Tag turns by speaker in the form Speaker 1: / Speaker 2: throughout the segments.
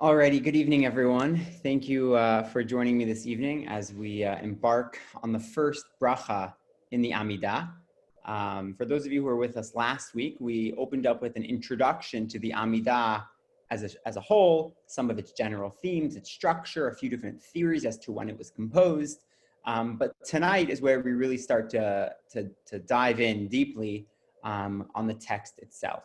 Speaker 1: Alrighty, good evening, everyone. Thank you for joining me this evening as we embark on the first bracha in the Amidah. For those of you who were with us last week, we opened up with an introduction to the Amidah as a whole, some of its general themes, its structure, a few different theories as to when it was composed. But tonight is where we really start to dive in deeply on the text itself.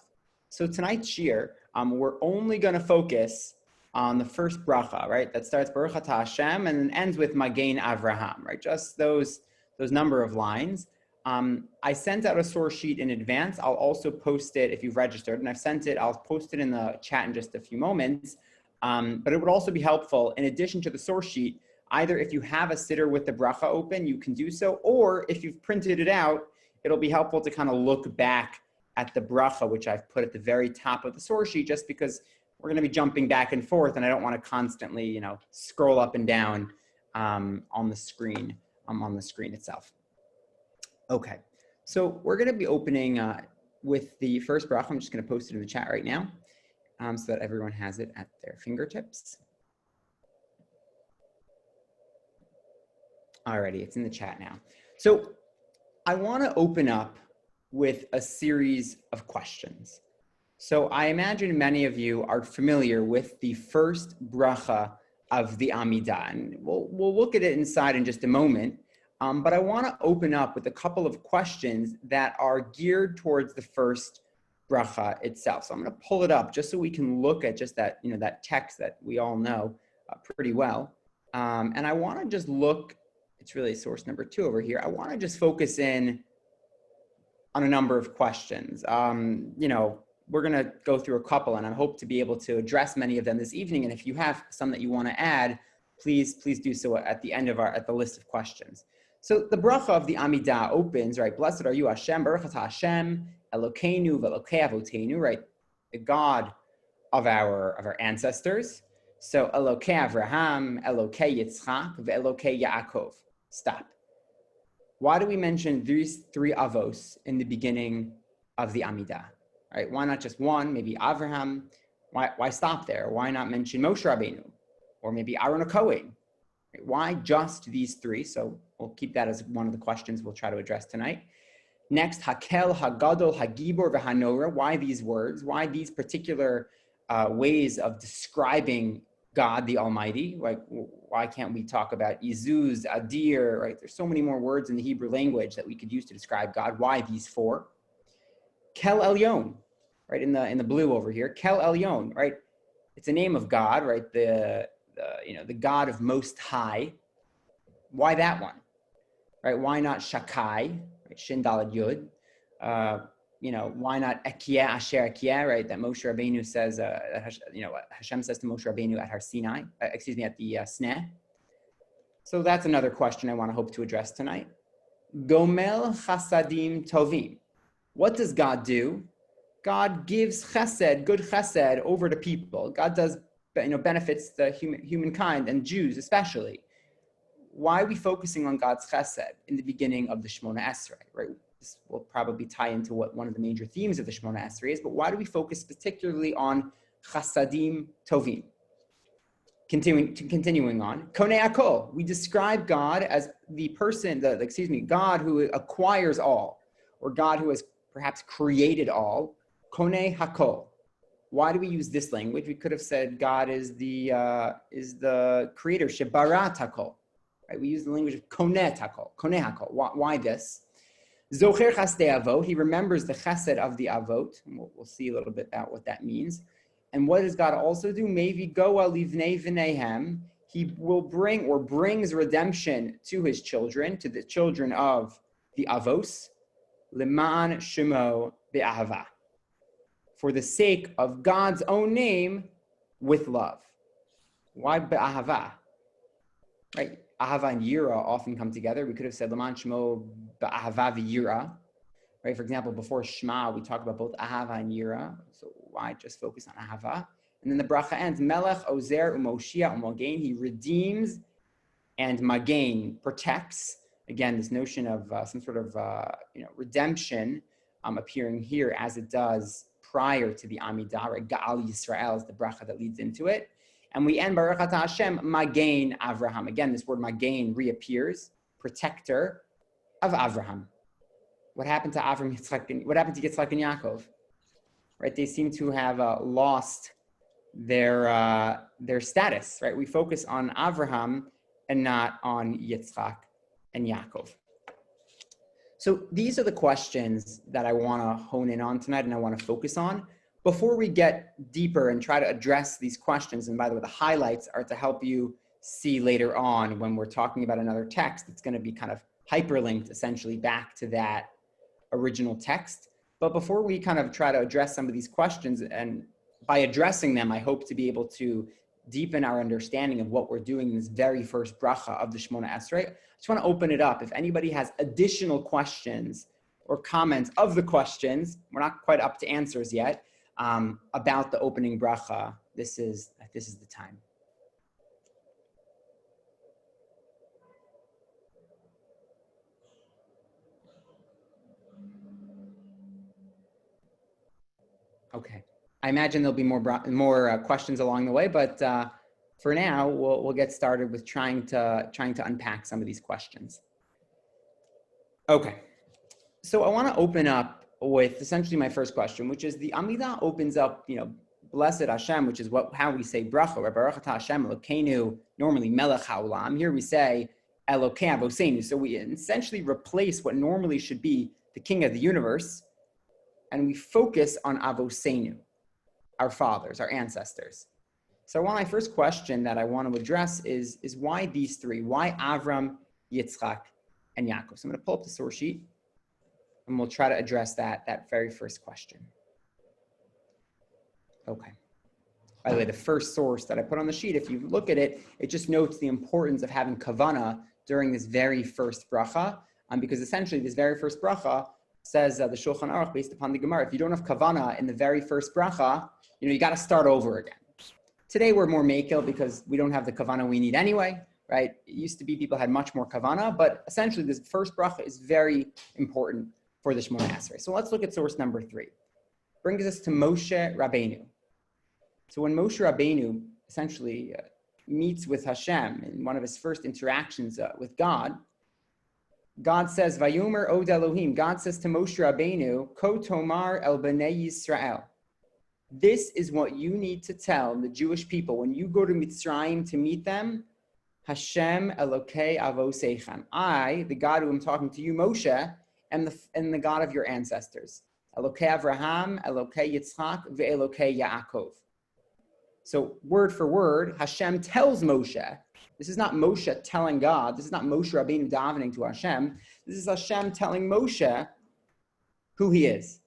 Speaker 1: So tonight's shiur, we're only going to focus on the first bracha, right? That starts Baruch Atah Hashem and then ends with Magen Avraham, right? Just those number of lines. I sent out a source sheet in advance. I'll also post it if you've registered, and I've sent it. I'll post it in the chat in just a few moments. But it would also be helpful, in addition to the source sheet, either if you have a siddur with the bracha open, you can do so, or if you've printed it out, it'll be helpful to kind of look back at the bracha, which I've put at the very top of the source sheet, just because we're going to be jumping back and forth, and I don't want to constantly, scroll up and down on the screen itself. Okay, so we're going to be opening with the first bracha. I'm just going to post it in the chat right now, so that everyone has it at their fingertips. Alrighty, it's in the chat now. So I want to open up with a series of questions. So I imagine many of you are familiar with the first bracha of the Amidah, and we'll look at it inside in just a moment. But I want to open up with a couple of questions that are geared towards the first bracha itself. So I'm going to pull it up just so we can look at just that, that text that we all know pretty well. And I want to just look. It's really source number 2 over here. I want to just focus in on a number of questions. We're going to go through a couple, and I hope to be able to address many of them this evening. And if you have some that you want to add, please do so at the end of the list of questions. So the bracha of the Amidah opens, right? Blessed are you, Hashem, Baruch Atah Hashem, Elokeinu v'Elokei Avoteinu, right? The God of our ancestors. So Elokei Avraham, Elokei Yitzchak, v'Elokei Yaakov. Stop. Why do we mention these 3 avos in the beginning of the Amidah? Right? Why not just one? Maybe Avraham. Why stop there? Why not mention Moshe Rabbeinu, or maybe Aaron HaKohen? Right? Why just these 3? So we'll keep that as one of the questions we'll try to address tonight. Next, Hakel, Hagadol, Hagibor, v'Hanora. Why these words? Why these particular ways of describing God the Almighty? Like, why can't we talk about Izuz, Adir? Right? There's so many more words in the Hebrew language that we could use to describe God. Why these 4? Kel Elyon, right, in the blue over here. Kel Elyon, right? It's a name of God, right? The God of Most High. Why that one? Right? Why not Shakai? Right? Shin Dalad Yud. Why not Ekyeh Asher Ekyeh? Right? That Moshe Rabbeinu says. Hashem says to Moshe Rabbeinu at Har Sinai. At the Sneh. So that's another question I want to hope to address tonight. Gomel Chasadim Tovim. What does God do? God gives chesed, good chesed, over to people. God does, benefits the humankind and Jews especially. Why are we focusing on God's chesed in the beginning of the Shemona Esrei? Right? This will probably tie into what one of the major themes of the Shemona Esrei is. But why do we focus particularly on chasadim tovim? Continuing on, Konei Hakol. We describe God as the person, God who acquires all, or God who has perhaps created all. Konei Hakol. Why do we use this language? We could have said God is the creator. Shebarat Hakol. Right? We use the language of Konei Hakol. Konei Hakol. Why this? Zocher Chasdei Avot. He remembers the chesed of the Avot. And we'll see a little bit about what that means. And what does God also do? Maybe goa livnei v'neihem. He will bring or brings redemption to his children, to the children of the Avos. Leman Shemo be'ahava. For the sake of God's own name, with love. Why be'ahava? Right? Ahava and Yira often come together. We could have said Leman Shemo be'ahava v'yira. Right? For example, before Shema, we talk about both Ahava and Yira. So why just focus on Ahava? And then the bracha ends, Melech, Ozer, Umoshia, Umogain. He redeems and Magain, protects. Again, this notion of some sort of redemption appearing here as it does prior to the Amidah, right? Ga'al Yisrael is the bracha that leads into it. And we end Baruch Atah Hashem Magain Avraham. Again, this word Magain reappears, protector of Avraham. What happened to Avram, Yitzchak, what happened to Yitzchak and Yaakov? Right? They seem to have lost their status. Right? We focus on Avraham and not on Yitzchak and Yaakov. So these are the questions that I want to hone in on tonight and I want to focus on. Before we get deeper and try to address these questions, and by the way, the highlights are to help you see later on when we're talking about another text, it's going to be kind of hyperlinked essentially back to that original text. But before we kind of try to address some of these questions, and by addressing them, I hope to be able to deepen our understanding of what we're doing in this very first bracha of the Shemona Esrei. I just want to open it up. If anybody has additional questions or comments of the questions, we're not quite up to answers yet, about the opening bracha, this is the time. Okay. I imagine there'll be more questions along the way, but for now, we'll get started with trying to unpack some of these questions. Okay. So I want to open up with essentially my first question, which is the Amidah opens up, blessed Hashem, which is how we say bracha, Baruch Atah Hashem Elokeinu, normally Melech HaOlam. Here we say Elokei Avoseinu. So we essentially replace what normally should be the King of the universe, and we focus on Avoseinu, our fathers, our ancestors. So my first question that I want to address is why these three? Why Avram, Yitzchak, and Yaakov? So I'm going to pull up the source sheet, and we'll try to address that very first question. Okay. By the way, the first source that I put on the sheet, if you look at it, it just notes the importance of having kavanah during this very first bracha, because essentially this very first bracha says the Shulchan Aruch, based upon the Gemara, if you don't have kavanah in the very first bracha, you got to start over again. Today we're more makil because we don't have the kavanah we need anyway, right? It used to be people had much more kavanah, but essentially this first bracha is very important for the Shemona Esrei. So let's look at source number 3. Brings us to Moshe Rabbeinu. So when Moshe Rabbeinu essentially meets with Hashem in one of his first interactions with God, God says, Vayomer od Elohim, God says to Moshe Rabbeinu, Ko tomar el bnei Yisrael. This is what you need to tell the Jewish people when you go to Mitzrayim to meet them. Hashem Elokei Avoseichem. I, the God who I'm talking to you, Moshe, am the God of your ancestors. Elokei Avraham, Elokei Yitzchak, ve'Elokei Yaakov. So word for word, Hashem tells Moshe. This is not Moshe telling God. This is not Moshe Rabbeinu davening to Hashem. This is Hashem telling Moshe who he is.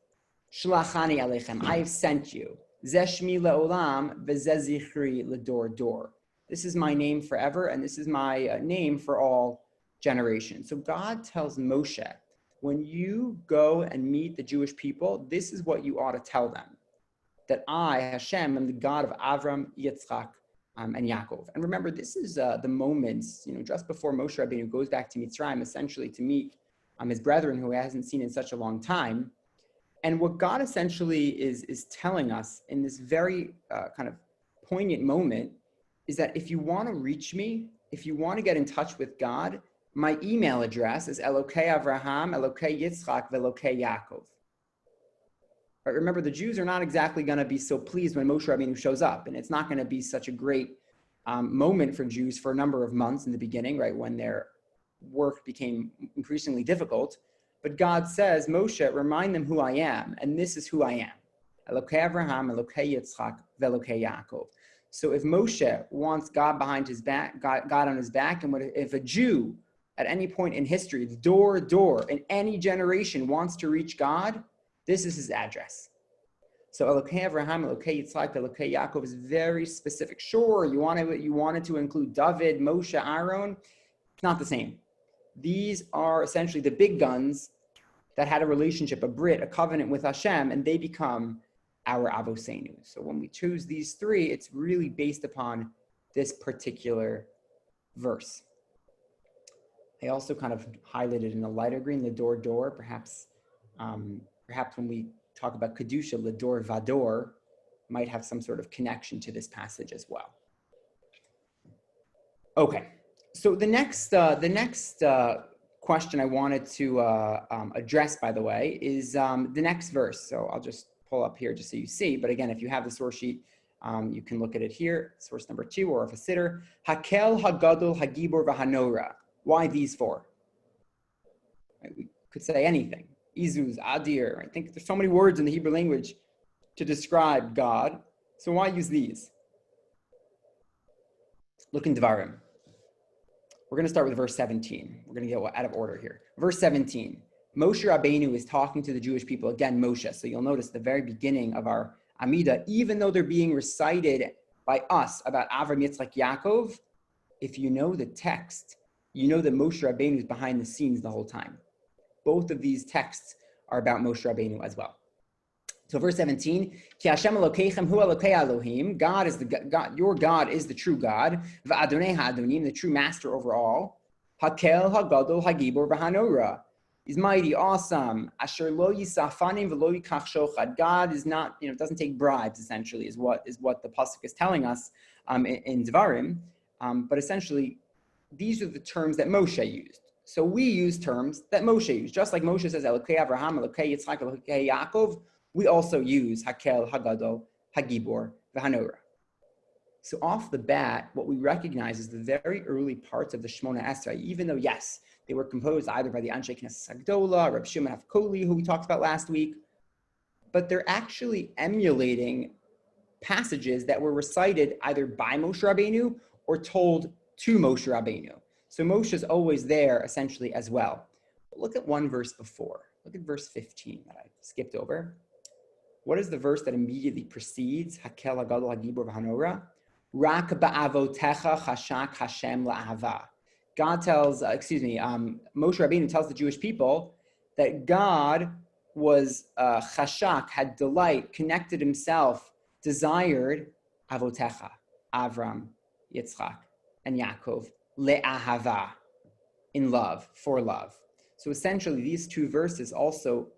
Speaker 1: Shlachani aleichem, I have sent you. Zeshmi leolam v'zezichri ledor dor. This is my name forever, and this is my name for all generations. So God tells Moshe, when you go and meet the Jewish people, this is what you ought to tell them. That I, Hashem, am the God of Avram, Yitzchak, and Yaakov. And remember, this is the moments, just before Moshe Rabbeinu goes back to Mitzrayim, essentially to meet his brethren who he hasn't seen in such a long time. And what God essentially is telling us in this very kind of poignant moment is that if you want to reach me, if you want to get in touch with God, my email address is Elokei Avraham, Elokei Yitzchak, Velokei Yaakov. But remember, the Jews are not exactly going to be so pleased when Moshe Rabbeinu shows up, and it's not going to be such a great moment for Jews for a number of months in the beginning, right, when their work became increasingly difficult. But God says, Moshe, remind them who I am, and this is who I am. Elokei Avraham, Elokei Yitzchak, Velokei Yaakov. So if Moshe wants God behind his back, God on his back, and if a Jew at any point in history, door, in any generation wants to reach God, this is his address. So Elokei Avraham, Elokei Yitzchak, Elokei Yaakov is very specific. Sure, you wanted to include David, Moshe, Aaron. It's not the same. These are essentially the big guns that had a relationship, a brit, a covenant with Hashem, and they become our Avoseinu. So when we choose these three, it's really based upon this particular verse. I also kind of highlighted in a lighter green, the door, perhaps when we talk about Kedusha, Lador Vador might have some sort of connection to this passage as well. Okay, so the next question I wanted to address, by the way, is the next verse. So I'll just pull up here just so you see. But again, if you have the source sheet, you can look at it here. Source number 2, or if a sitter. Hakel, Hagadol, Hagibor, Vahanora. Why these 4? Right? We could say anything. Izuz, Adir. I think there's so many words in the Hebrew language to describe God. So why use these? Look in Devarim. We're going to start with verse 17. We're going to get out of order here. Verse 17. Moshe Rabbeinu is talking to the Jewish people. Again, Moshe. So you'll notice the very beginning of our Amidah, even though they're being recited by us about Avram, Yitzchak, Yaakov, if you know the text, you know that Moshe Rabbeinu is behind the scenes the whole time. Both of these texts are about Moshe Rabbeinu as well. So verse 17, Ki Hashem Elokeichem hu Elokei Elohim, God is the God, your God is the true God, V'Adonai Ha'adonim, the true master over all, Hakel, Hagadol, Hagibor, V'Hanora. He's mighty, awesome. Asher lo yisafanim v'lo yikach shochad. God is not, doesn't take bribes, essentially, is what the pasuk is telling us in Devarim. But essentially, these are the terms that Moshe used. So we use terms that Moshe used. Just like Moshe says, Elokei Avraham, Elokei Yitzchak, Elokei Yaakov, we also use Hakel, Hagadol, Hagibor, V'Hanora. So off the bat, what we recognize is the very early parts of the Shemona Esrei, even though, yes, they were composed either by the Anshe Knesset Hagdola, Reb Shimon Hafkoli, who we talked about last week, but they're actually emulating passages that were recited either by Moshe Rabbeinu or told to Moshe Rabbeinu. So Moshe is always there, essentially, as well. But look at one verse before. Look at verse 15 that I skipped over. What is the verse that immediately precedes Hakel, Hagadol, Hagibor, V'Hanora? Rak ba'avotecha chashak Hashem la'ahava. God tells, Moshe Rabbeinu tells the Jewish people that God was chashak, had delight, connected himself, desired avotecha, Avram, Yitzchak, and Yaakov, le'ahava, in love, for love. So essentially, these two verses also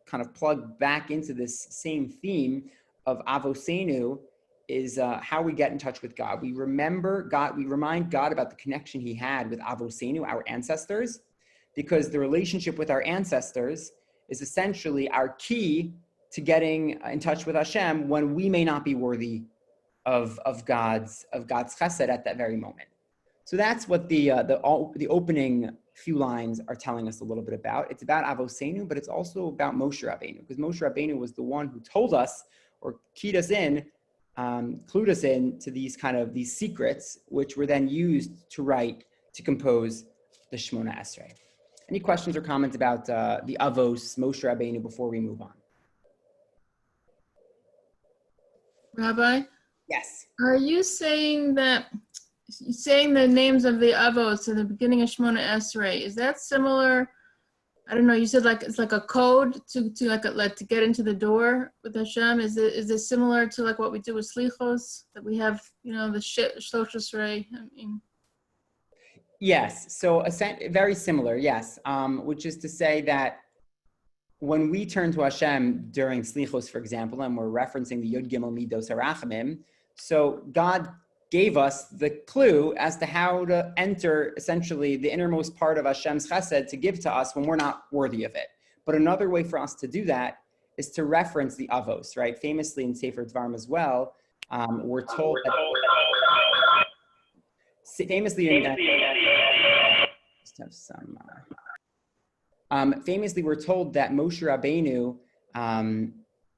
Speaker 1: kind of plug back into this same theme of avosenu, is how we get in touch with God. We remember God, we remind God about the connection he had with avosenu, our ancestors, because the relationship with our ancestors is essentially our key to getting in touch with Hashem when we may not be worthy of God's chesed at that very moment. So that's what the opening few lines are telling us a little bit about. It's about avosenu, but it's also about Moshe Rabbeinu, because Moshe Rabbeinu was the one who told us or keyed us in, clued us in to these secrets, which were then used to compose the Shemona Esrei. Any questions or comments about the Avos, Moshe Rabbeinu, before we move on?
Speaker 2: Rabbi?
Speaker 1: Yes.
Speaker 2: Are you saying the names of the Avos in the beginning of Shemona Esrei, is that similar? I don't know, you said it's like a code to get into the door with Hashem. Is it similar to like what we do with Slichos, that we have, the Shlosh Esrei?
Speaker 1: Yes, so very similar, yes, which is to say that when we turn to Hashem during Slichos, for example, and we're referencing the Yod Gimel Midos HaRachamim, so God gave us the clue as to how to enter essentially the innermost part of Hashem's chesed to give to us when we're not worthy of it. But another way for us to do that is to reference the Avos, right? Famously in Sefer Dvarim as well, we're told that famously we're told that Moshe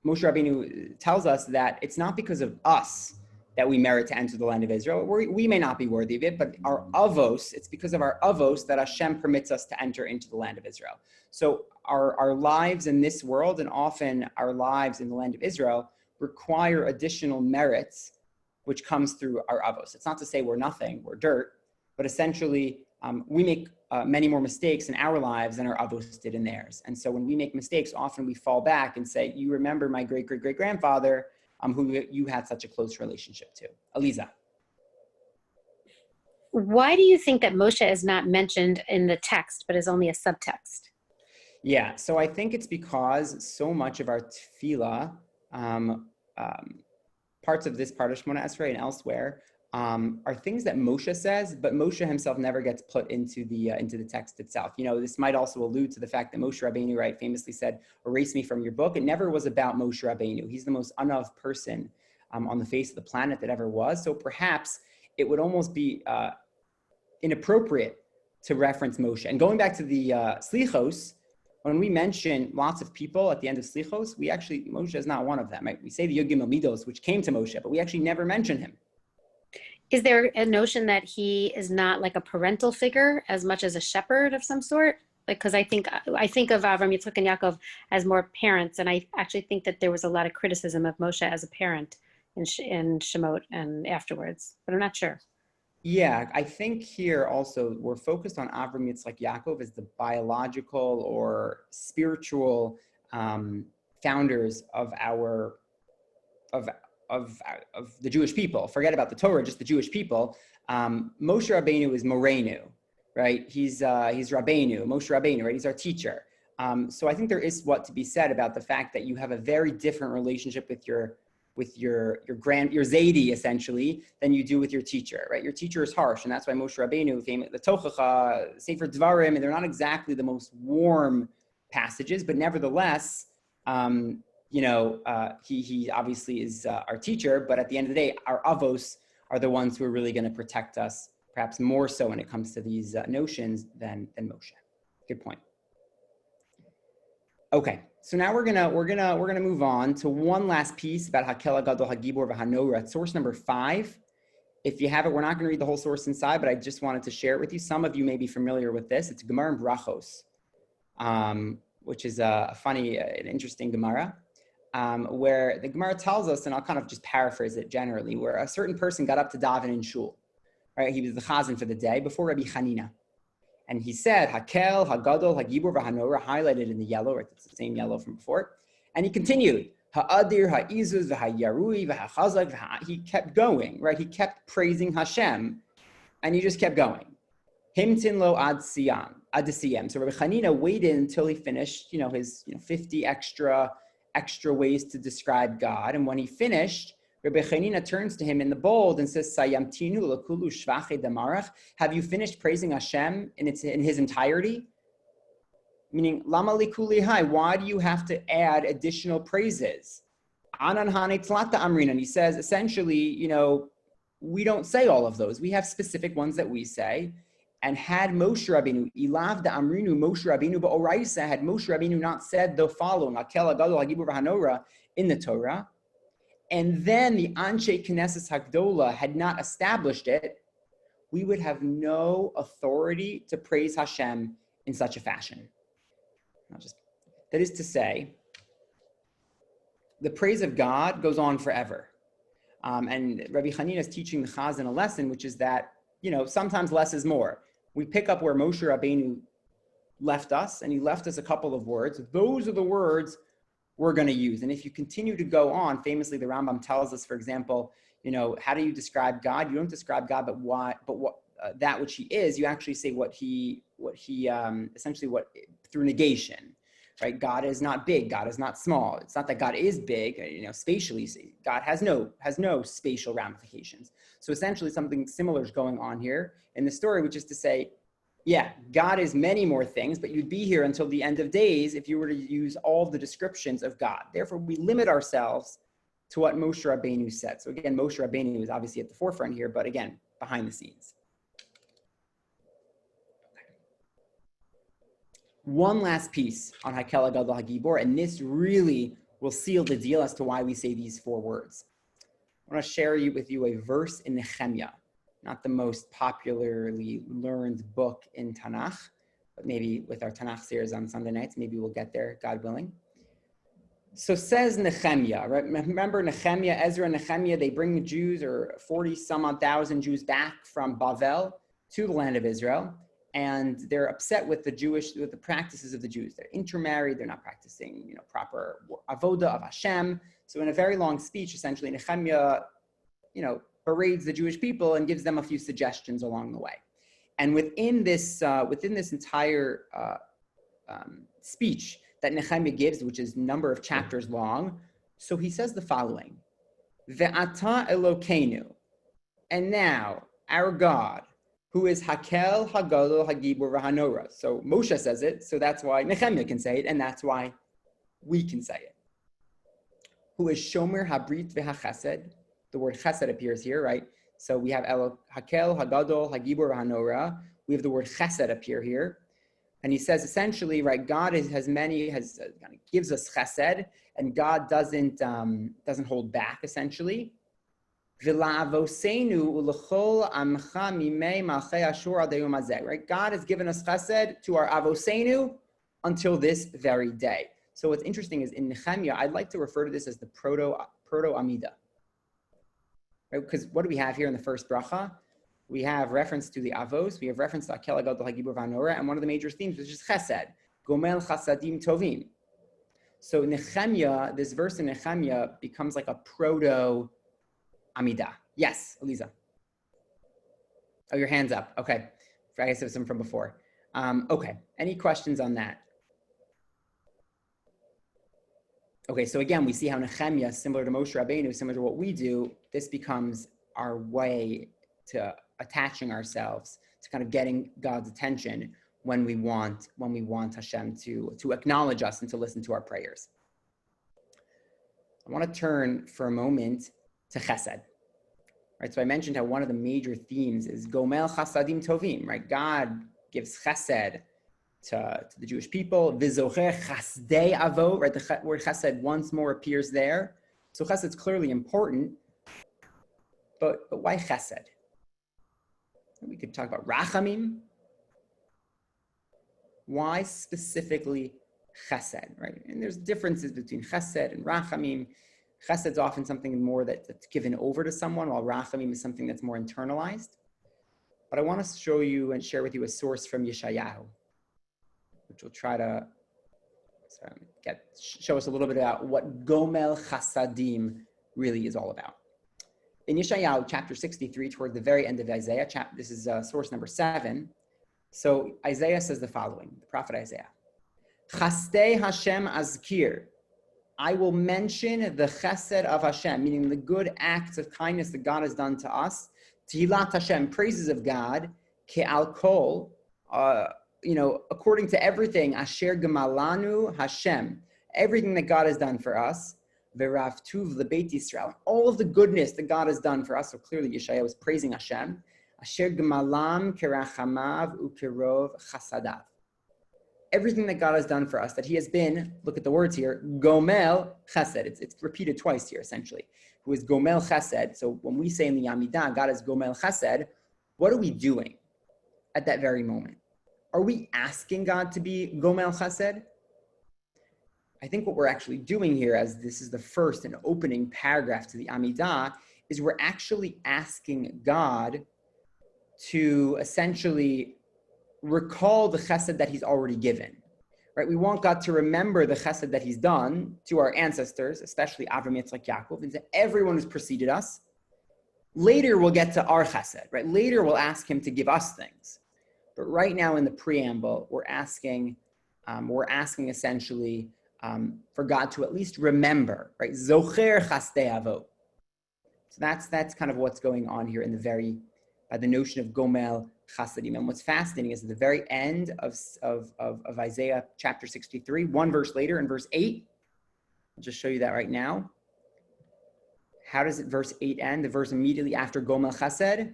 Speaker 1: Rabbeinu tells us that it's not because of us that we merit to enter the land of Israel. We may not be worthy of it, but our avos, it's because of our avos that Hashem permits us to enter into the land of Israel. So our lives in this world, and often our lives in the land of Israel, require additional merits, which comes through our avos. It's not to say we're nothing, we're dirt, but essentially we make many more mistakes in our lives than our avos did in theirs. And so when we make mistakes, often we fall back and say, you remember my great-great-great-grandfather, who you had such a close relationship to. Aliza.
Speaker 3: Why do you think that Moshe is not mentioned in the text, but is only a subtext?
Speaker 1: Yeah, so I think it's because so much of our tefillah, parts of this part of Shemona Esrei and elsewhere, are things that Moshe says, but Moshe himself never gets put into the text itself. This might also allude to the fact that Moshe Rabbeinu, right, famously said, "Erase me from your book." It never was about Moshe Rabbeinu. He's the most unav person on the face of the planet that ever was. So perhaps it would almost be inappropriate to reference Moshe. And going back to the Slichos, when we mention lots of people at the end of Slichos, Moshe is not one of them, right? We say the Yud Gimel Midos, which came to Moshe, but we actually never mention him.
Speaker 3: Is there a notion that he is not like a parental figure as much as a shepherd of some sort? Like, because I think of Avram, Yitzchak, and Yaakov as more parents, and I actually think that there was a lot of criticism of Moshe as a parent in Shemot and afterwards, but I'm not sure.
Speaker 1: Yeah, I think here also we're focused on Avram, Yitzchak, Yaakov as the biological or spiritual founders of the Jewish people. Forget about the Torah, just the Jewish people. Moshe Rabbeinu is Moreinu, right? He's Rabbeinu, Moshe Rabbeinu, right? He's our teacher. So I think there is what to be said about the fact that you have a very different relationship with your Zaidi, essentially, than you do with your teacher, right? Your teacher is harsh, and that's why Moshe Rabbeinu, the Tochacha, Sefer Dvarim, and they're not exactly the most warm passages, but nevertheless, he obviously is our teacher, but at the end of the day, our avos are the ones who are really going to protect us, perhaps more so when it comes to these notions than Moshe. Good point. Okay, so now we're gonna move on to one last piece about Hakel Gadol Hagibor v'Hanora. Source number 5. If you have it, we're not going to read the whole source inside, but I just wanted to share it with you. Some of you may be familiar with this. It's Gemara in Brachos, which is a funny, an interesting Gemara, where the Gemara tells us, and I'll kind of just paraphrase it generally, where a certain person got up to daven in shul, right? He was the chazan for the day before Rabbi Chanina. And he said, Hakel, Hagadol, Hagibor, V'Hanora, highlighted in the yellow, right? It's the same yellow from before. And he continued, Ha'adir, Ha'izuz, V'Ha'yarui, V'Ha'chazak, he kept going, right? He kept praising Hashem, and he just kept going. Himtin lo ad siyam. So Rabbi Chanina waited until he finished, his 50 extra ways to describe God. And when he finished, Rabbi Chanina turns to him in the bold and says, Sayamtinu lakulu shvache damarach. Have you finished praising Hashem in his entirety? Meaning, lama likuli hai, why do you have to add additional praises? Anan hane tlata amrin. And he says, essentially, we don't say all of those. We have specific ones that we say. And had Moshe Rabbeinu, ilav da amrinu Moshe Rabbeinu ba'oraisa, had Moshe Rabbeinu not said the following, Hakel Hagadol Hagibur v'Hanora, in the Torah, and then the Anshe Knesset Hagdola had not established it, we would have no authority to praise Hashem in such a fashion. That is to say, the praise of God goes on forever. And Rabbi Chanina is teaching the Chazan a lesson, which is that, sometimes less is more. We pick up where Moshe Rabbeinu left us, and he left us a couple of words. Those are the words we're going to use. And if you continue to go on, famously, the Rambam tells us, for example, how do you describe God? You don't describe God, but what that which he is, you actually say what he essentially through negation, right? God is not big. God is not small. It's not that God is big, spatially. God has no spatial ramifications. So essentially something similar is going on here in the story, which is to say, yeah, God is many more things, but you'd be here until the end of days if you were to use all the descriptions of God. Therefore, we limit ourselves to what Moshe Rabbeinu said. So again, Moshe Rabbeinu is obviously at the forefront here, but again, behind the scenes. One last piece on Hakel Hagadol Hagibor, and this really will seal the deal as to why we say these 4 words. I want to share with you a verse in Nehemiah, not the most popularly learned book in Tanakh, but maybe with our Tanakh series on Sunday nights, maybe we'll get there, God willing. So says Nehemiah, right? Remember Nehemiah, Ezra, Nehemiah, they bring the Jews, or 40 some odd thousand Jews, back from Bavel to the land of Israel. And they're upset with the practices of the Jews. They're intermarried. They're not practicing, proper avoda of Hashem. So in a very long speech, essentially, Nehemiah, parades the Jewish people and gives them a few suggestions along the way. And within this entire speech that Nehemiah gives, which is a number of chapters long, so he says the following: Ve'ata Elokeinu, and now our God, who is Hakel, Hagadol, Hagibur, Vahanora. So Moshe says it, so that's why Nehemiah can say it, and that's why we can say it. Who is Shomer, Habrit, V'Hachesed. The word Chesed appears here, right? So we have Hakel, Hagadol, Hagibur, Vahanora. We have the word Chesed appear here. And he says essentially, right, God gives us Chesed, and God doesn't hold back, essentially. Right? God has given us chesed to our avosenu until this very day. So what's interesting is in Nehemiah, I'd like to refer to this as the proto Amidah. Right? Because what do we have here in the first bracha? We have reference to the avos, we have reference to Akel Hagadol Hagibur Vanora, and one of the major themes is just chesed, gomel chasadim tovim. So Nehemiah, this verse in Nehemiah becomes like a proto Amidah. Yes, Eliza. Oh, your hand's up. Okay. I guess it was some from before. Okay. Any questions on that? Okay. So again, we see how Nehemiah, similar to Moshe Rabbeinu, similar to what we do, this becomes our way to attaching ourselves to kind of getting God's attention when we want Hashem to acknowledge us and to listen to our prayers. I want to turn for a moment to Chesed. Right, so I mentioned how one of the major themes is Gomel Chasadim Tovim, right? God gives Chesed to the Jewish people. Vizocher Chasdei Avo, right? The word Chesed once more appears there. So Chesed's clearly important, but why Chesed? We could talk about Rachamim. Why specifically Chesed, right? And there's differences between Chesed and Rachamim. Chesed is often something more that's given over to someone, while Rachamim is something that's more internalized. But I want to show you and share with you a source from Yeshayahu, which will try to show us a little bit about what Gomel Chasadim really is all about. In Yeshayahu, chapter 63, toward the very end of Isaiah, this is source number 7. So Isaiah says the following, the prophet Isaiah. Chastei Hashem azkir. I will mention the chesed of Hashem, meaning the good acts of kindness that God has done to us. Tehillat Hashem, praises of God. Ke'al kol, according to everything, Asher gemalanu Hashem, everything that God has done for us. V'rav tuv lebeit Yisrael, all of the goodness that God has done for us. So clearly Yeshaya was praising Hashem. Asher gemalam kerachamav ukerov chasadav. Everything that God has done for us, that he has been, look at the words here, Gomel Chesed. It's repeated twice here, essentially. Who is Gomel Chesed. So when we say in the Amidah, God is Gomel Chesed, what are we doing at that very moment? Are we asking God to be Gomel Chesed? I think what we're actually doing here, as this is the first and opening paragraph to the Amidah, is we're actually asking God to essentially recall the chesed that he's already given, right? We want God to remember the chesed that he's done to our ancestors, especially Avram, Yitzchak, Yaakov, and to everyone who's preceded us. Later, we'll get to our chesed, right? Later, we'll ask him to give us things. But right now in the preamble, we're asking essentially for God to at least remember, right? Zocher chastei avot. So that's kind of what's going on here in the notion of Gomel Chasadim. And what's fascinating is at the very end of Isaiah chapter 63, one verse later in verse 8, I'll just show you that right now. How does verse 8 end? The verse immediately after Gomel Chesed.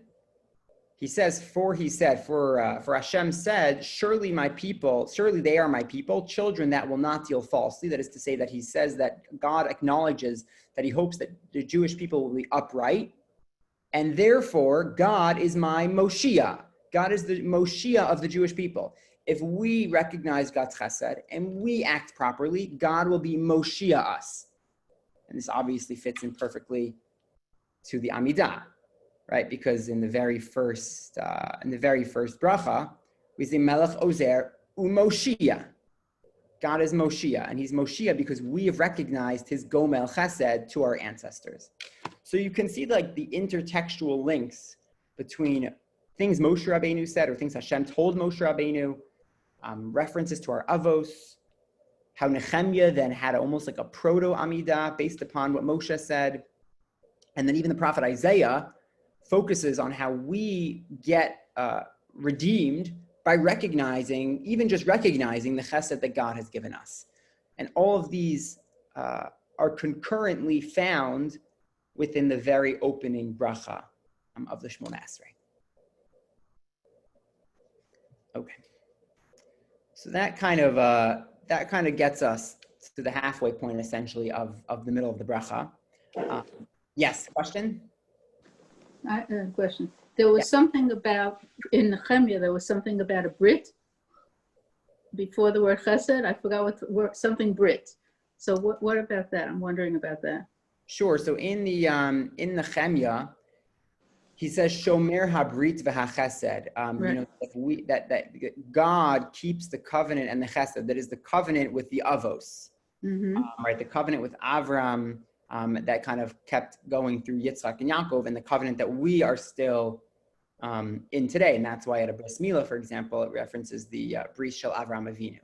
Speaker 1: He says, for Hashem said, surely they are my people, children that will not deal falsely. That is to say that he says that God acknowledges that he hopes that the Jewish people will be upright. And therefore, God is my Moshiach. God is the Moshiach of the Jewish people. If we recognize God's chesed and we act properly, God will be Moshiach us. And this obviously fits in perfectly to the Amidah, right? Because in the very first bracha, we say Melech Ozer uMoshiach. God is Moshiach, and he's Moshiach because we have recognized his Gomel Chesed to our ancestors. So you can see like the intertextual links between things Moshe Rabbeinu said or things Hashem told Moshe Rabbeinu, references to our avos, how Nehemiah then had almost like a proto-Amidah based upon what Moshe said. And then even the prophet Isaiah, focuses on how we get redeemed by recognizing, even just recognizing the chesed that God has given us. And all of these are concurrently found within the very opening bracha of the Shemona Esrei. Okay. So that kind of gets us to the halfway point, essentially, of the middle of the bracha. Yes, question?
Speaker 4: Question. There was something about, in Nehemiah, there was something about a Brit before the word chesed. I forgot what the word, something Brit. So what about that? I'm wondering about that.
Speaker 1: Sure. So in Nehemiah, he says shomer habrit v'hachesed.
Speaker 4: Right.
Speaker 1: You know, that God keeps the covenant and the chesed. That is the covenant with the avos, right? The covenant with Avram that kind of kept going through Yitzchak and Yaakov, and the covenant that we are still in today. And that's why at a bris milah, for example, it references the bris shel Avram Avinu,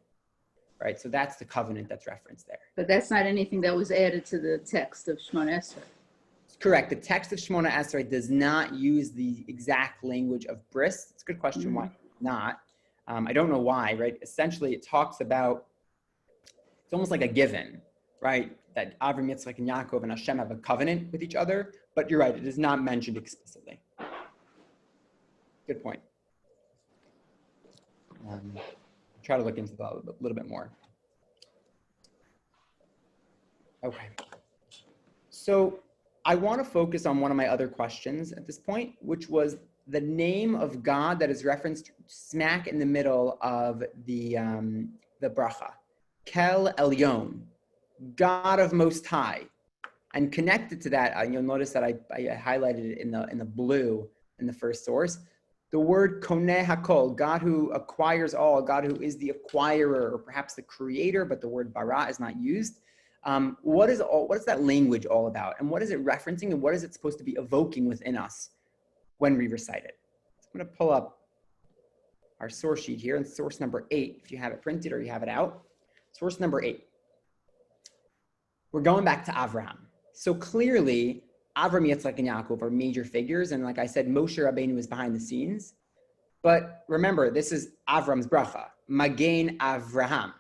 Speaker 1: right? So that's the covenant that's referenced there.
Speaker 4: But that's not anything that was added to the text of Shemona Esrei.
Speaker 1: Correct. The text of Shemona Esrei does not use the exact language of bris. It's a good question. Why not? I don't know why, right? Essentially, it talks about, it's almost like a given, right? That Avram, Yitzchak, and Yaakov and Hashem have a covenant with each other. But you're right, it is not mentioned explicitly. Good point. Try to look into that a little bit more. Okay. So I want to focus on one of my other questions at this point, which was the name of God that is referenced smack in the middle of the bracha. Kel Elyon, God of Most High. And connected to that, you'll notice that I highlighted it in the blue in the first source. The word koneh hakol, God who acquires all, God who is the acquirer, or perhaps the creator, but the word bara is not used. What is that language all about? And what is it referencing? And what is it supposed to be evoking within us when we recite it? So I'm going to pull up our source sheet here, and source number 8, if you have it printed or you have it out. Source number 8. We're going back to Avraham. So clearly, Avram, Yitzchak, and Yaakov are major figures. And like I said, Moshe Rabbeinu is behind the scenes. But remember, this is Avram's bracha, Magen Avraham.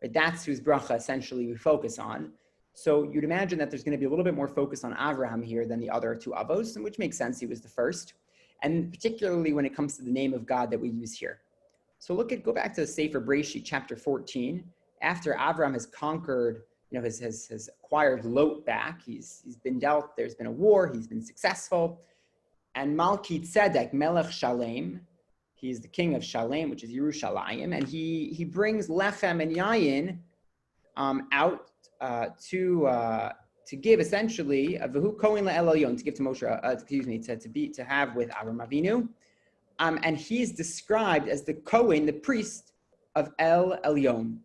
Speaker 1: Right? That's whose bracha essentially we focus on. So you'd imagine that there's going to be a little bit more focus on Avraham here than the other two avos, which makes sense. He was the first. And particularly when it comes to the name of God that we use here. So go back to the Sefer Breshit, chapter 14. After Avram has conquered, has acquired Lot back. He's been dealt, there's been a war, he's been successful. And Malki Tzedek, Melech Shalem, he's the king of Shalem, which is Yerushalayim, and he brings Lechem and Yayin out to give essentially V'hu Kohen Le'el Elyon, to give to Moshe, to have with Avram Avinu. And he is described as the Kohen, the priest of El Elyon.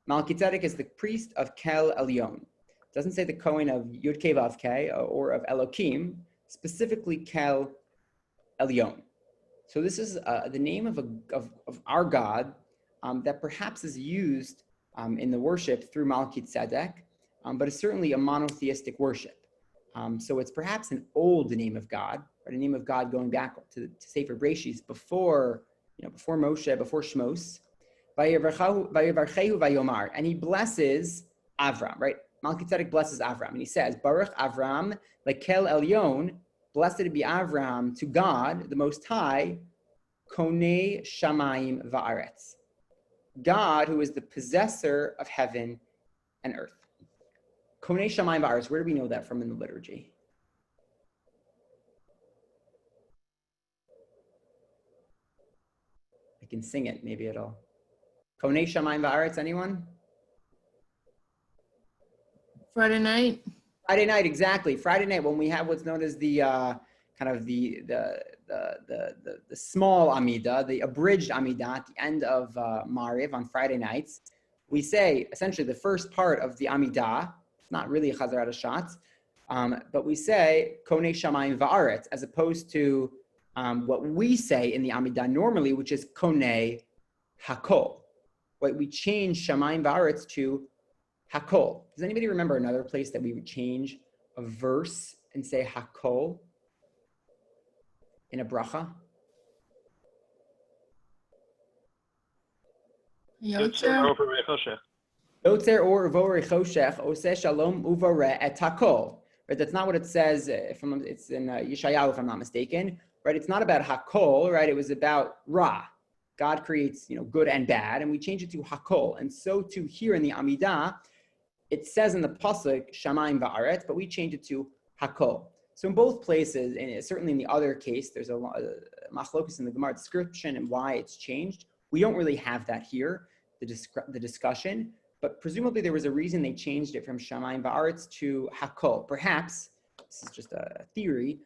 Speaker 1: Melchizedek is the priest of Kel Elyon. It doesn't say the Kohen of Yud Kei Vav Kei or of Elokim, specifically Kel Elyon. So this is the name of our God that perhaps is used in the worship through Melchizedek, but it's certainly a monotheistic worship. So it's perhaps an old name of God, right? A name of God going back to Sefer Breshit before Moshe, before Shmos. And he blesses Avram, right? Melchizedek blesses Avram, and he says, Baruch Avram, lekel Elyon, blessed be Avram to God, the Most High, konei shamayim va'aretz, God who is the possessor of heaven and earth. Konei shamayim va'aretz, where do we know that from in the liturgy? I can sing it, maybe it'll. Konei shamayim va'aretz, anyone?
Speaker 2: Friday night.
Speaker 1: Friday night, exactly. Friday night, when we have what's known as the small Amidah, the abridged Amidah at the end of Mariv on Friday nights, we say essentially the first part of the Amidah. It's not really a Chazarat Hashatz, but we say Konei shamayim va'aretz, as opposed to what we say in the Amidah normally, which is Konei hakol. Right? We change shamayim va'aretz to hakol. Does anybody remember another place that we would change a verse and say hakol? in a bracha?
Speaker 2: Yotzer.
Speaker 1: Yotzer or vorei choshech oseh shalom uvareh et hakol. Right, that's not what it says. It's in Yeshayahu, if I'm not mistaken. Right, it's not about hakol. Right, it was about ra. God creates, good and bad, and we change it to hakol. And so too here in the Amidah, it says in the pasuk shamayim va'aretz, but we change it to hakol. So in both places, and certainly in the other case, there's a machlokus in the Gemara description and why it's changed. We don't really have that here, the discussion, but presumably there was a reason they changed it from shamayim va'aretz to hakol. Perhaps, this is just a theory,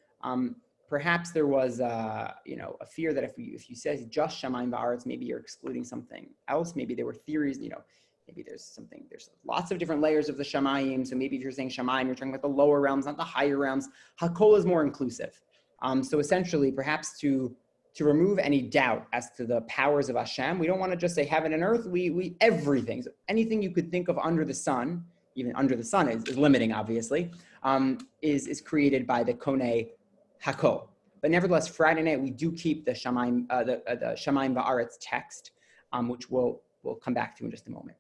Speaker 1: perhaps there was a fear that if you say just shamayim va'aretz, maybe you're excluding something else. Maybe there were theories, maybe there's lots of different layers of the shamayim. So maybe if you're saying shamayim, you're talking about the lower realms, not the higher realms. Hakol is more inclusive. So essentially, perhaps to remove any doubt as to the powers of Hashem, we don't want to just say heaven and earth. We everything, so anything you could think of under the sun, even under the sun is limiting, obviously, is created by the Konei Hakol. But nevertheless, Friday night we do keep the Shamayim, the Shamayim Va'aretz text, which we'll come back to in just a moment.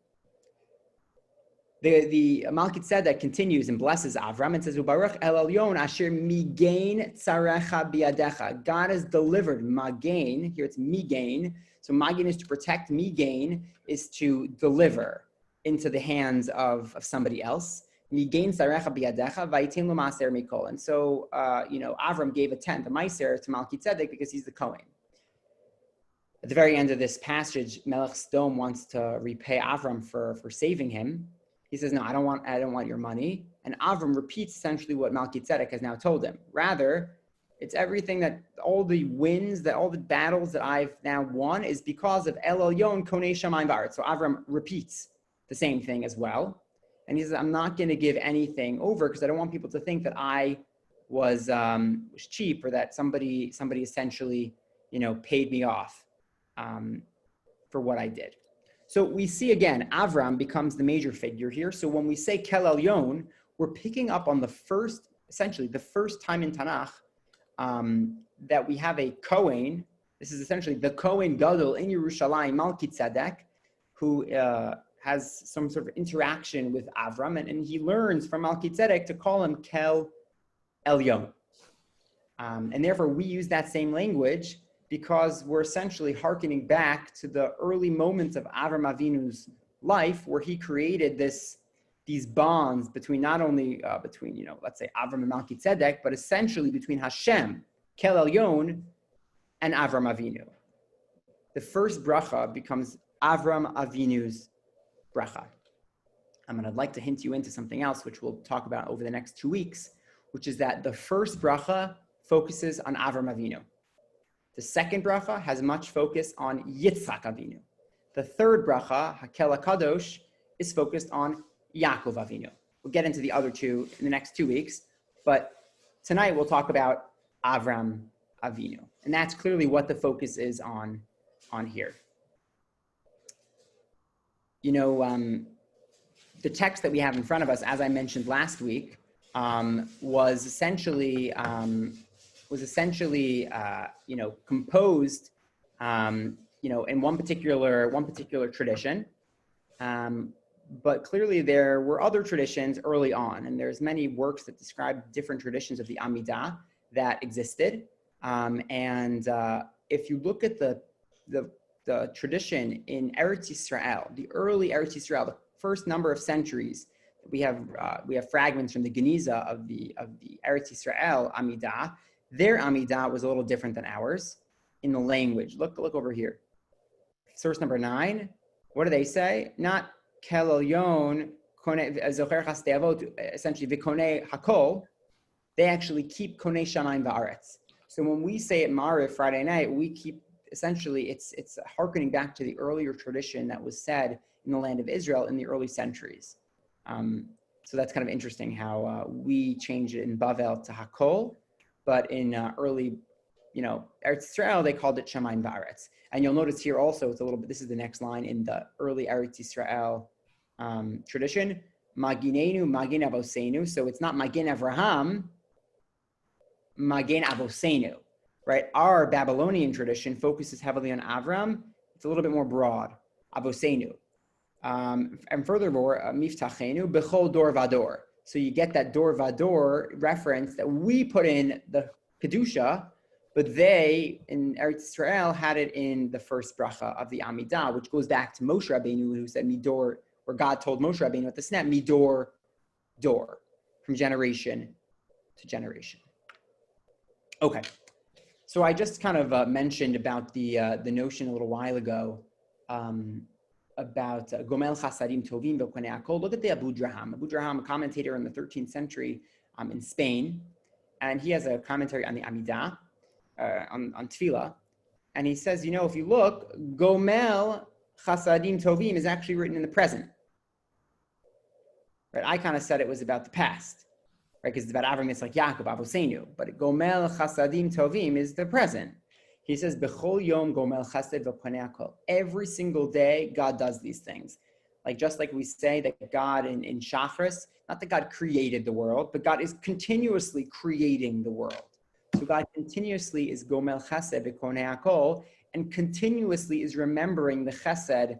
Speaker 1: The Melchizedek continues and blesses Avram and says, "Ubaruch El Elyon asher migain tzarecha biadecha." God has delivered magain. Here it's migain. So magain is to protect. Migain is to deliver into the hands of somebody else. Migain tzarecha biadecha vaitin lo maser mikol. And so Avram gave a tenth, a meiser, to Melchizedek because he's the Kohen. At the very end of this passage, Melech Sdom wants to repay Avram for saving him. He says, "No, I don't want your money." And Avram repeats essentially what Melchizedek has now told him. Rather, it's everything that all the wins, all the battles that I've now won is because of El Elyon Konei Shamayim Va'aretz. So Avram repeats the same thing as well. And he says, "I'm not going to give anything over because I don't want people to think that I was cheap or that somebody essentially, paid me off for what I did." So we see again, Avram becomes the major figure here. So when we say Kel Elyon, we're picking up on the first time in Tanakh that we have a Kohen. This is essentially the Kohen Gadol in Yerushalayim, Melchizedek, who has some sort of interaction with Avram, and he learns from Melchizedek to call him Kel Elyon. And therefore we use that same language because we're essentially hearkening back to the early moments of Avram Avinu's life, where he created these bonds between not only let's say Avram and Melchizedek, but essentially between Hashem, Kel Elyon, and Avram Avinu. The first bracha becomes Avram Avinu's bracha. And I'd like to hint you into something else, which we'll talk about over the next 2 weeks, which is that the first bracha focuses on Avram Avinu. The second bracha has much focus on Yitzchak Avinu. The third bracha, Hakel HaKadosh, is focused on Yaakov Avinu. We'll get into the other two in the next 2 weeks, but tonight we'll talk about Avram Avinu. And that's clearly what the focus is on here. The text that we have in front of us, as I mentioned last week, was essentially composed, in one particular tradition. But clearly there were other traditions early on, and there's many works that describe different traditions of the Amidah that existed. If you look at the tradition in Eretz Yisrael, the early Eretz Yisrael, the first number of centuries, we have fragments from the Geniza of the Eretz Yisrael Amidah. Their Amidah was a little different than ours in the language. Look over here. Source number 9. What do they say? Not Kel Elyon, Zocher Chasdei Avot, essentially V'konei Hakol. They actually keep Konei Shamayim Va'aretz. So when we say at Ma'ariv Friday night, we keep essentially it's hearkening back to the earlier tradition that was said in the land of Israel in the early centuries. So that's kind of interesting how we changed it in Bavel to Hakol, but in early, Eretz Yisrael, they called it Shamayim Va'aretz. And you'll notice here also, it's a little bit, this is the next line in the early Eretz Yisrael tradition, Maginenu, Magin Avosenu. So it's not Magin Avraham, Magin Avosenu. right? Our Babylonian tradition focuses heavily on Avram. It's a little bit more broad, Avosenu. And furthermore, Miftachenu, Bechol Dor Vador. So you get that Dor Vador reference that we put in the Kedusha, but they, in Eretz Israel, had it in the first bracha of the Amidah, which goes back to Moshe Rabbeinu, who said Midor, where God told Moshe Rabbeinu at the snap, Midor, Dor, from generation to generation. Okay, so I just kind of mentioned about the notion a little while ago about Gomel Chasadim Tovim V'Konei Hakol. Look at the Abu Draham. Abu Draham, a commentator in the 13th century in Spain, and he has a commentary on the Amidah, on Tefillah, and he says, if you look, Gomel Chasadim Tovim is actually written in the present. Right? I kind of said it was about the past, right? Because it's about Avram, it's like Yaakov, Avosenu. But Gomel Chasadim Tovim is the present. He says, Bechol Yom Gomel Chased V'Konei Hakol. Every single day, God does these things. Just like we say that God in Shachris, not that God created the world, but God is continuously creating the world. So God continuously is Gomel Chesed V'Konei Hakol, and continuously is remembering the Chesed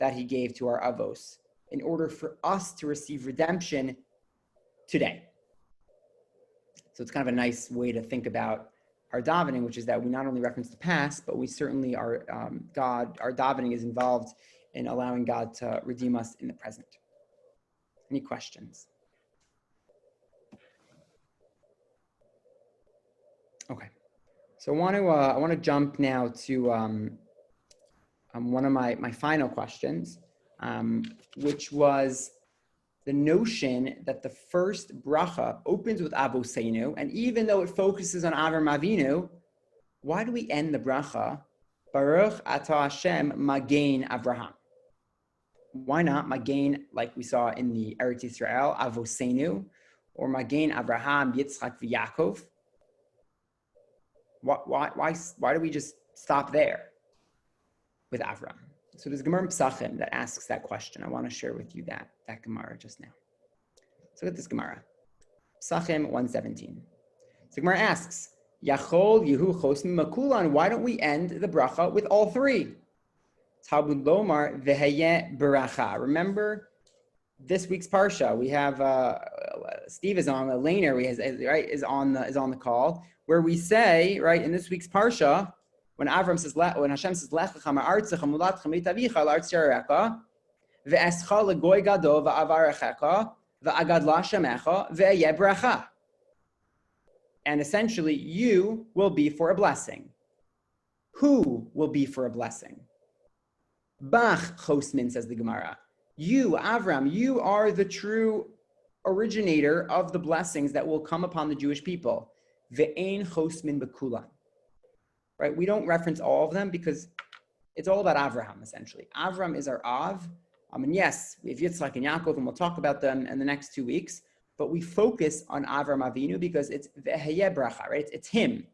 Speaker 1: that He gave to our Avos in order for us to receive redemption today. So it's kind of a nice way to think about our davening, which is that we not only reference the past, but we certainly are, our davening is involved in allowing God to redeem us in the present. Any questions? Okay, so I want to jump now to one of my final questions, which was the notion that the first bracha opens with Avosenu, and even though it focuses on Avram Avinu, why do we end the bracha Baruch Atah Hashem Magen Avraham? Why not Magen, like we saw in the Eretz Yisrael, Avosenu, or Magen Avraham, Yitzchak, Yaakov? Why do we just stop there with Avram? So there's Gemara in Pesachim that asks that question. I want to share with you that Gemara just now. So look at this Gemara. Pesachim 117. So Gemara asks, Yachol Yehu Chosmi Makulan, why don't we end the bracha with all three? Talmud Lomar Veheye Beracha. Remember this week's parsha. We have Steve is on, Laner is on the call, where we say, right, in this week's parsha, when Hashem says, Lech lecha ma'artzecha mulatcha mitavicha l'artz yarecha, ve'escha legoy gado va'avarechecha, ve'agadla shemecha, ve'yeh bracha. And essentially, you will be for a blessing. Who will be for a blessing? Bach Chosmin, says the Gemara. You, Avram, you are the true originator of the blessings that will come upon the Jewish people. Ve'ein Chosmin bekulan. Right? We don't reference all of them because it's all about Avraham, essentially. Avram is our Av. And yes, we have Yitzchak and Yaakov, and we'll talk about them in the next 2 weeks. But we focus on Avram Avinu because it's Veheye Bracha, right? It's him,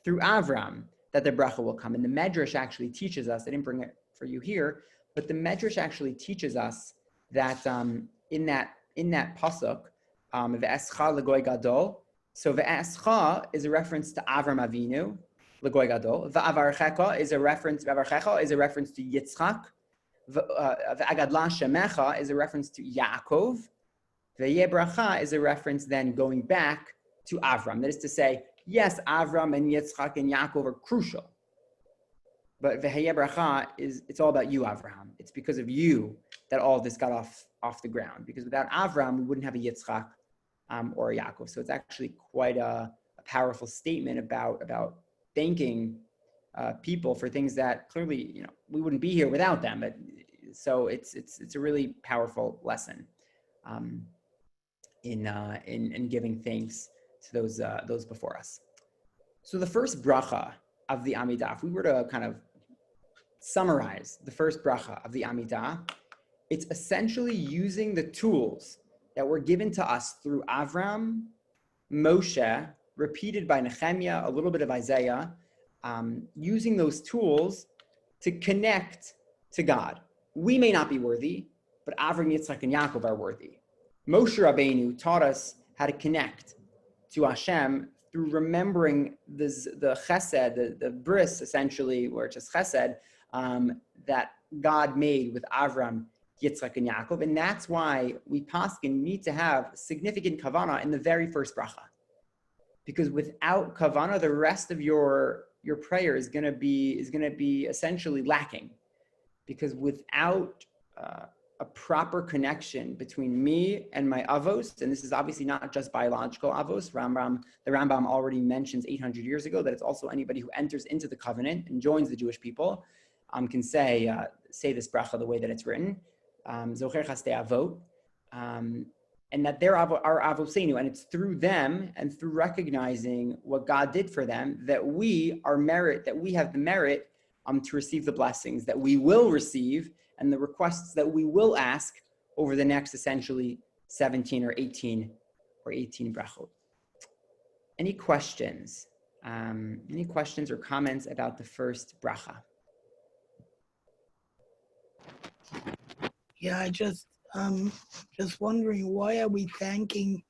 Speaker 1: through Avram, that the bracha will come. And the Medrash actually teaches us, I didn't bring it for you here, but the Medrash actually teaches us that in that pasuk, Ve'escha legoy gadol, so Ve'escha is a reference to Avram Avinu, L'goy gadol. Va'avarchecha is a reference to Yitzchak. Va'agadla shemecha is a reference to Yaakov. Ve'yeh bracha is a reference then going back to Avram. That is to say, yes, Avram and Yitzchak and Yaakov are crucial. But Ve'yeh bracha it's all about you, Avraham. It's because of you that all of this got off the ground. Because without Avram, we wouldn't have a Yitzchak or a Yaakov. So it's actually quite a powerful statement about thanking people for things that clearly, we wouldn't be here without them. But so it's a really powerful lesson in giving thanks to those before us. So the first bracha of the Amidah, if we were to kind of summarize the first bracha of the Amidah, it's essentially using the tools that were given to us through Avram, Moshe, repeated by Nehemiah, a little bit of Isaiah, using those tools to connect to God. We may not be worthy, but Avram, Yitzchak, and Yaakov are worthy. Moshe Rabbeinu taught us how to connect to Hashem through remembering the chesed, the bris, essentially, or just chesed, that God made with Avram, Yitzchak, and Yaakov. And that's why we paskin need to have significant kavanah in the very first bracha. Because without kavanah, the rest of your prayer is going to be essentially lacking. Because without a proper connection between me and my avos, and this is obviously not just biological avos. The Rambam already mentions 800 years ago that it's also anybody who enters into the covenant and joins the Jewish people can say this bracha the way that it's written, Zocher Chastei Avot, and that they're our avosenu, and it's through them and through recognizing what God did for them that we have the merit to receive the blessings that we will receive and the requests that we will ask over the next essentially 17 or 18 brachot. Any questions? Any questions or comments about the first bracha?
Speaker 5: Yeah, I just wondering, why are we thanking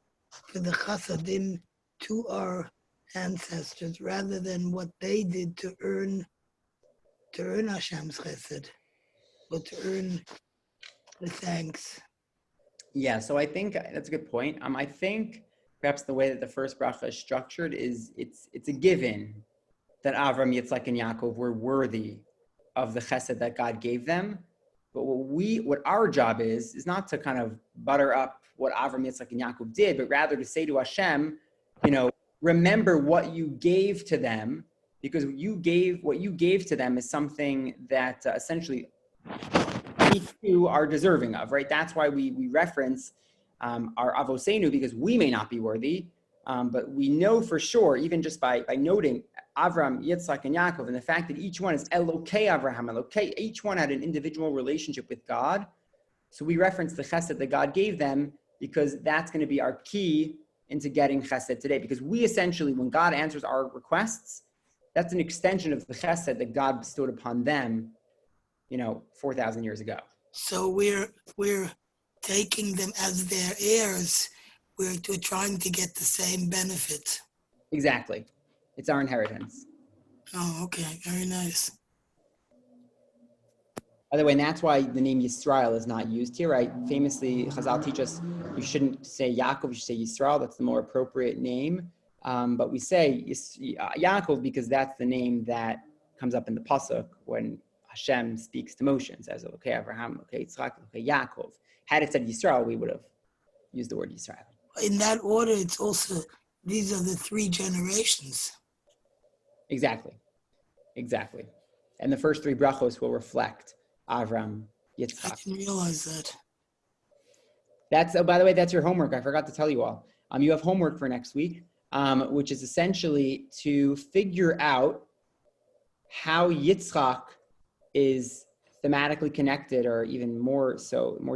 Speaker 5: for the chasadim to our ancestors rather than what they did to earn Hashem's chesed, or to earn the thanks?
Speaker 1: Yeah, so I think that's a good point. I think perhaps the way that the first bracha is structured is it's a given that Avram, Yitzchak, and Yaakov were worthy of the chesed that God gave them. But what our job is not to kind of butter up what Avram, Yitzchak, and Yaakov did, but rather to say to Hashem, remember what you gave to them, because what you gave to them is something that essentially we too are deserving of, right? That's why we reference our avosenu, because we may not be worthy, but we know for sure, even just by noting Avram, Yitzchak, and Yaakov, and the fact that each one is Elokei Avraham, Elokei, each one had an individual relationship with God. So we reference the chesed that God gave them, because that's going to be our key into getting chesed today. Because we essentially, when God answers our requests, that's an extension of the chesed that God bestowed upon them, 4,000 years ago.
Speaker 5: So we're taking them as their heirs. We're trying to get the same benefit.
Speaker 1: Exactly. It's our inheritance.
Speaker 5: Oh, okay. Very nice.
Speaker 1: By the way, and that's why the name Yisrael is not used here, right? Famously, Chazal teach us you shouldn't say Yaakov, you should say Yisrael. That's the more appropriate name. But we say Yaakov because that's the name that comes up in the pasuk when Hashem speaks to Moshe and says, okay, Abraham, okay, Yitzchak, okay, Yaakov. Had it said Yisrael, we would have used the word Yisrael.
Speaker 5: In that order, it's also, these are the 3 generations.
Speaker 1: Exactly. And the first 3 brachos will reflect Avram, Yitzchak.
Speaker 5: I didn't realize that.
Speaker 1: By the way, that's your homework. I forgot to tell you all. You have homework for next week, which is essentially to figure out how Yitzchak is thematically connected, or even more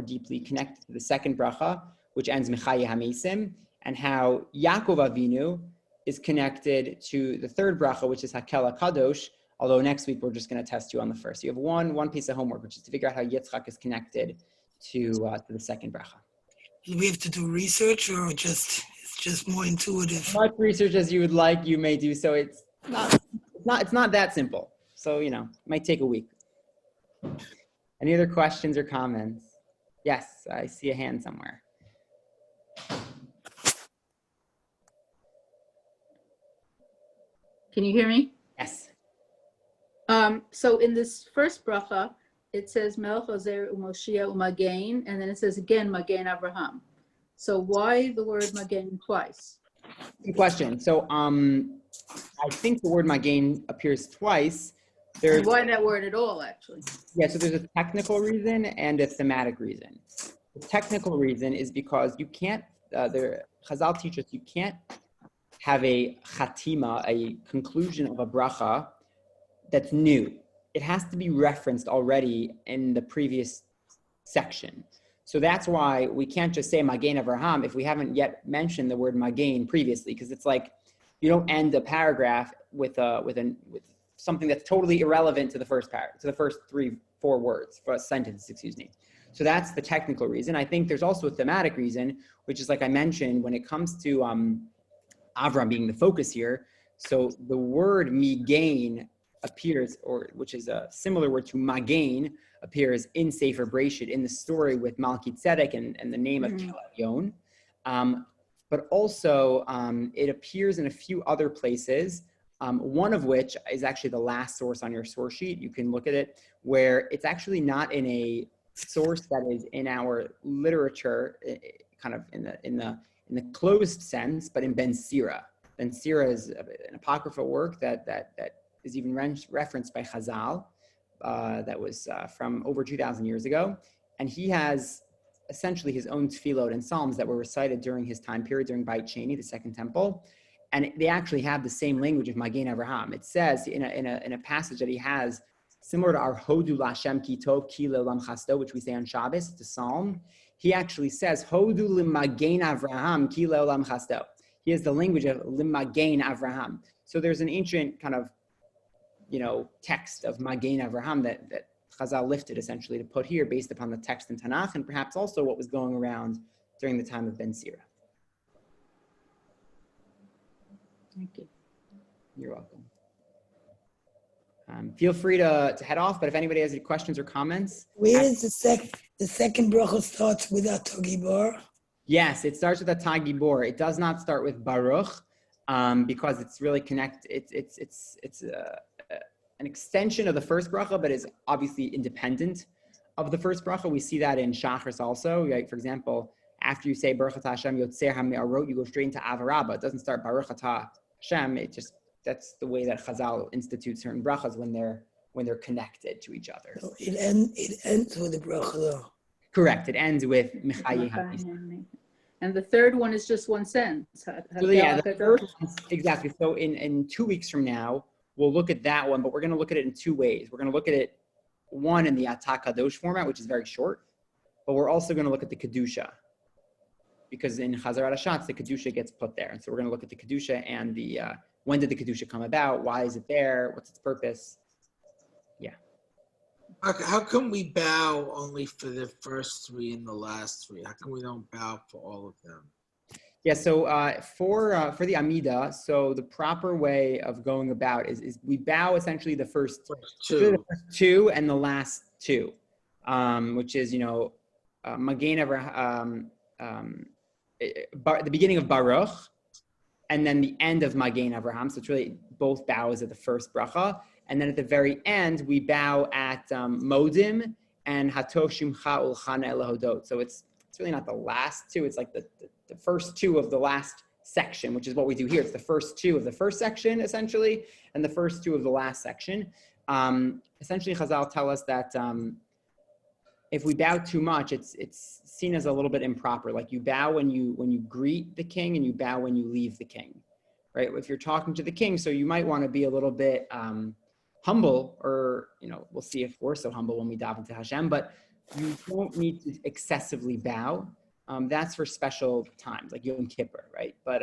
Speaker 1: deeply connected to the second bracha, which ends Mechaye HaMesim, and how Yaakov Avinu is connected to the third bracha, which is Hakel HaKadosh, although next week we're just going to test you on the first. So you have one piece of homework, which is to figure out how Yitzchak is connected to the second bracha.
Speaker 5: Do we have to do research, or it's just more intuitive?
Speaker 1: As much research as you would like, you may do so. It's not that simple. So, it might take a week. Any other questions or comments? Yes, I see a hand somewhere.
Speaker 4: Can you hear me?
Speaker 1: Yes.
Speaker 4: So in this first bracha, it says Melech Ozer U'Moshiach U'Magen, and then it says again Magen Avraham. So why the word Magen twice?
Speaker 1: Good question. So I think the word Magen appears twice.
Speaker 4: And why that word at all, actually?
Speaker 1: Yeah, so there's a technical reason and a thematic reason. The technical reason is because you can't, the Chazal teaches you can't have a chatima, a conclusion of a bracha that's new. It has to be referenced already in the previous section. So that's why we can't just say Magen Avraham if we haven't yet mentioned the word Magen previously, because it's like you don't end a paragraph with something that's totally irrelevant to the first paragraph, to the first 3-4 words, for a sentence, excuse me. So that's the technical reason. I think there's also a thematic reason, which is like I mentioned, when it comes to Avram being the focus here. So the word migain appears, or which is a similar word to magain, appears in Sefer Bereshit in the story with Malki Tzedek and the name of Kilayon. But also it appears in a few other places, one of which is actually the last source on your source sheet. You can look at it, where it's actually not in a source that is in our literature, kind of in the closed sense, but in Ben Sira. Ben Sira is an apocryphal work that is even referenced by Chazal, that was from over 2,000 years ago. And he has essentially his own tefillot and psalms that were recited during his time period, during Beit Sheni, the Second Temple. And they actually have the same language of Magen Avraham. It says in a passage that he has, similar to our Hodu Lashem Ki Tov Ki Le'olam Chasto, which we say on Shabbos, it's a psalm. He actually says, Hodu L'Magen Avraham Ki Le'olam Chasto. He has the language of L'Magen Avraham. So there's an ancient kind of, text of Magen Avraham that Chazal lifted essentially to put here based upon the text in Tanakh, and perhaps also what was going around during the time of Ben Sira.
Speaker 4: Thank you.
Speaker 1: You're welcome. Feel free to head off, but if anybody has any questions or comments.
Speaker 5: Where is the second bracha starts with Atagibor?
Speaker 1: Yes, it starts with Atah Gibor. It does not start with Baruch, because it's really it's an extension of the first bracha, but is obviously independent of the first bracha. We see that in Shachris also. Right? For example, after you say Baruch Atah Hashem Yotzer HaMe'arot, you go straight into Avarabba. It doesn't start Baruch Atah Hashem. That's the way that Chazal institutes certain brachas when they're connected to each other.
Speaker 5: So it ends with the bracha though.
Speaker 1: Correct. It ends with Mechayi.
Speaker 4: And the third one is just one sentence.
Speaker 1: So yeah, the third one, exactly. So in 2 weeks from now, we'll look at that one, but we're going to look at it in two ways. We're going to look at it, one, in the Atah Kadosh format, which is very short, but we're also going to look at the Kedusha, because in Chazarat HaShatz, the Kedusha gets put there. And so we're going to look at the Kedusha and the, when did the Kedusha come about? Why is it there? What's its purpose? Yeah.
Speaker 6: How come we bow only for the first three and the last three? How come we don't bow for all of them?
Speaker 1: Yeah, so for the Amidah, so the proper way of going about is we bow essentially the first two and the last two, which is, Magen Avraham, the beginning of Baruch, and then the end of Magen Avraham. So it's really both bows at the first bracha. And then at the very end, we bow at Modim and Hatov Shimcha Ulchana Elahodot. So it's really not the last two. It's like the first two of the last section, which is what we do here. It's the first two of the first section, essentially, and the first two of the last section. Essentially, Chazal tell us that if we bow too much, it's seen as a little bit improper. Like you bow when you greet the king, and you bow when you leave the king, right? If you're talking to the king, so you might want to be a little bit humble, or we'll see if we're so humble when we daven to Hashem, but you don't need to excessively bow. That's for special times, like Yom Kippur, right? But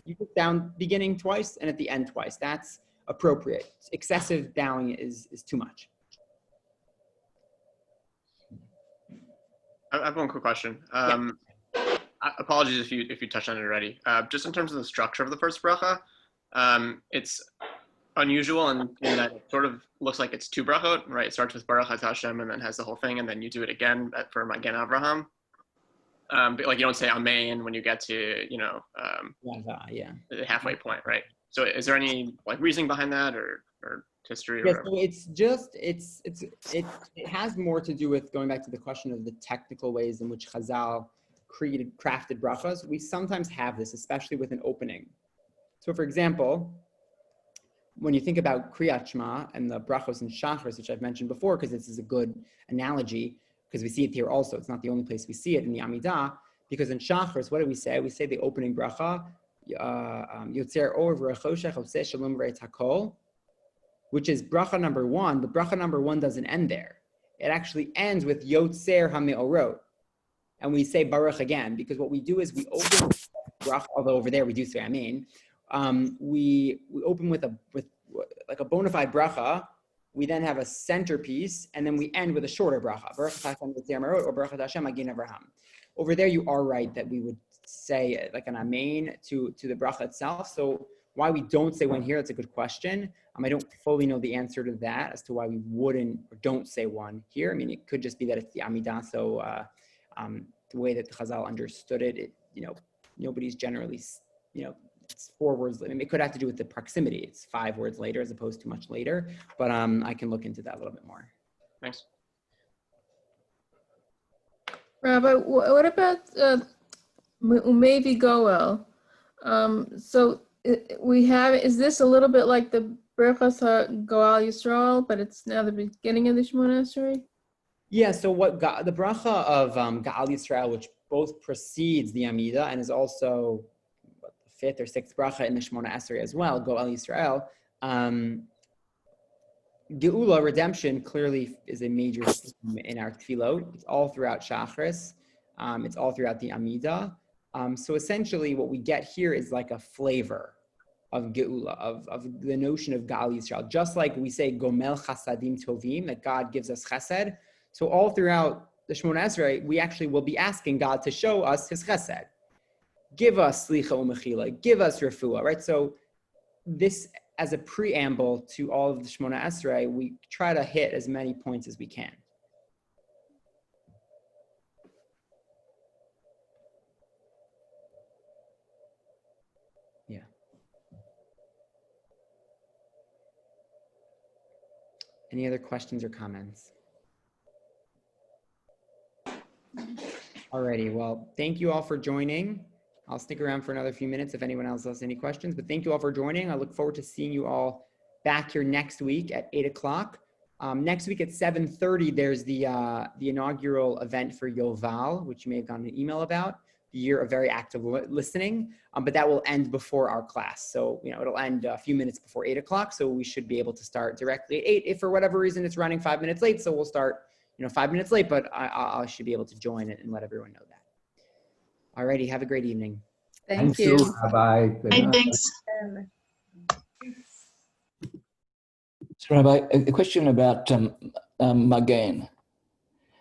Speaker 1: you put down beginning twice and at the end twice. That's appropriate. Excessive bowing is too much.
Speaker 7: I have one quick question. Apologies if you touched on it already. Just in terms of the structure of the first bracha, it's unusual in that it sort of looks like it's two brachot, right? It starts with Baruch Atah Hashem and then has the whole thing, and then you do it again for Magen Avraham. But like you don't say Amen when you get to the halfway point, right? So is there any reasoning behind that or history?
Speaker 1: Yeah, so it's just it has more to do with going back to the question of the technical ways in which Chazal crafted brachas. We sometimes have this, especially with an opening. So for example, when you think about Kriyat Shema and the brachos and shachris, which I've mentioned before, because this is a good analogy, because we see it here also. It's not the only place we see it in the Amidah, because in shachris, what do we say? We say the opening bracha, Yotzer Or V'Rechoshech Oseh Shalom V'Reit HaKol, which is bracha number one, but bracha number one doesn't end there. It actually ends with Yotzer HaMe'orot. And we say Baruch again, because what we do is we open bracha, although over there we do say Amen. We open with a bona fide bracha. We then have a centerpiece, and then we end with a shorter bracha. Baruch Hashem Yotzer HaMe'orot or Baruch Hashem Magen Avraham. Over there, you are right that we would say like an amen to the bracha itself. So why we don't say one here, that's a good question. I don't fully know the answer to that as to why we wouldn't or don't say one here. I mean, it could just be that it's the Amidah. So the way that the Chazal understood it, nobody's generally, it's 4 words. I mean, it could have to do with the proximity. It's 5 words later as opposed to much later. But I can look into that a little bit more.
Speaker 7: Thanks.
Speaker 2: Rabbi, what about Umevi Goel? So we have, is this a little bit like the Berachas Goal Yisrael, but it's now the beginning of the Shemona Esrei?
Speaker 1: Yeah, so the bracha of Gaal Yisrael, which both precedes the Amidah and is also the 5th or 6th bracha in the Shemona Esrei as well, Goal Yisrael. Geula, redemption, clearly is a major theme in our tefillot. It's all throughout Shachris. It's all throughout the Amidah. So essentially what we get here is like a flavor of Geula, of the notion of Gaal Yisrael. Just like we say Gomel Chasadim Tovim, that God gives us chesed. So all throughout the Shemona Esrei, we actually will be asking God to show us his chesed. Give us slicha umechila, give us refuah, right? So this, as a preamble to all of the Shemona Esrei, we try to hit as many points as we can. Yeah. Any other questions or comments? Alrighty, well, thank you all for joining. I'll stick around for another few minutes if anyone else has any questions, but thank you all for joining. I look forward to seeing you all back here next week at 8 o'clock. Next week at 7:30, there's the inaugural event for Yoval, which you may have gotten an email about, the year of very active listening, but that will end before our class. So, it'll end a few minutes before 8 o'clock, so we should be able to start directly at 8. If for whatever reason it's running 5 minutes late, so we'll start 5 minutes late, but I should be able to join it and let everyone know that. Alrighty, have a great evening.
Speaker 4: Thank you.
Speaker 8: Rabbi. Good night.
Speaker 9: Thanks.
Speaker 8: So, Rabbi, a question about Magen.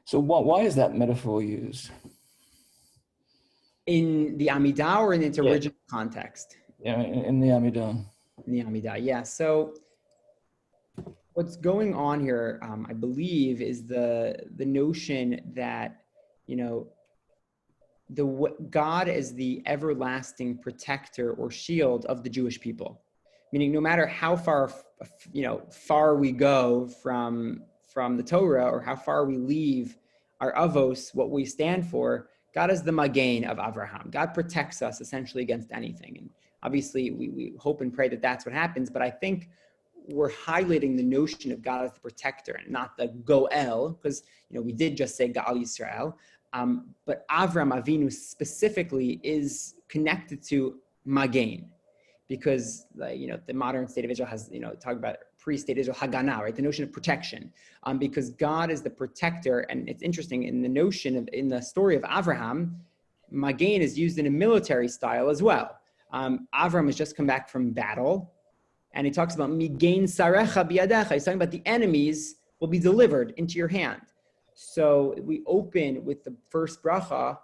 Speaker 8: So why is that metaphor used?
Speaker 1: In the Amidah or in its original context?
Speaker 8: Yeah, in the Amidah.
Speaker 1: In the Amidah, yeah. So what's going on here, I believe, is the notion that, God is the everlasting protector or shield of the Jewish people. Meaning, no matter how far we go from the Torah or how far we leave our avos, what we stand for, God is the Magen of Avraham. God protects us essentially against anything. And obviously, we hope and pray that that's what happens. But I think we're highlighting the notion of God as the protector and not the Goel, because we did just say Gaal Yisrael. But Avram Avinu specifically is connected to Magen, because the modern state of Israel has talk about pre-state Israel Haganah, right? The notion of protection, because God is the protector. And it's interesting in the notion in the story of Avraham, Magen is used in a military style as well. Avram has just come back from battle, and he talks about Migain Sarecha Biyadecha. He's talking about the enemies will be delivered into your hand. So we open with the first bracha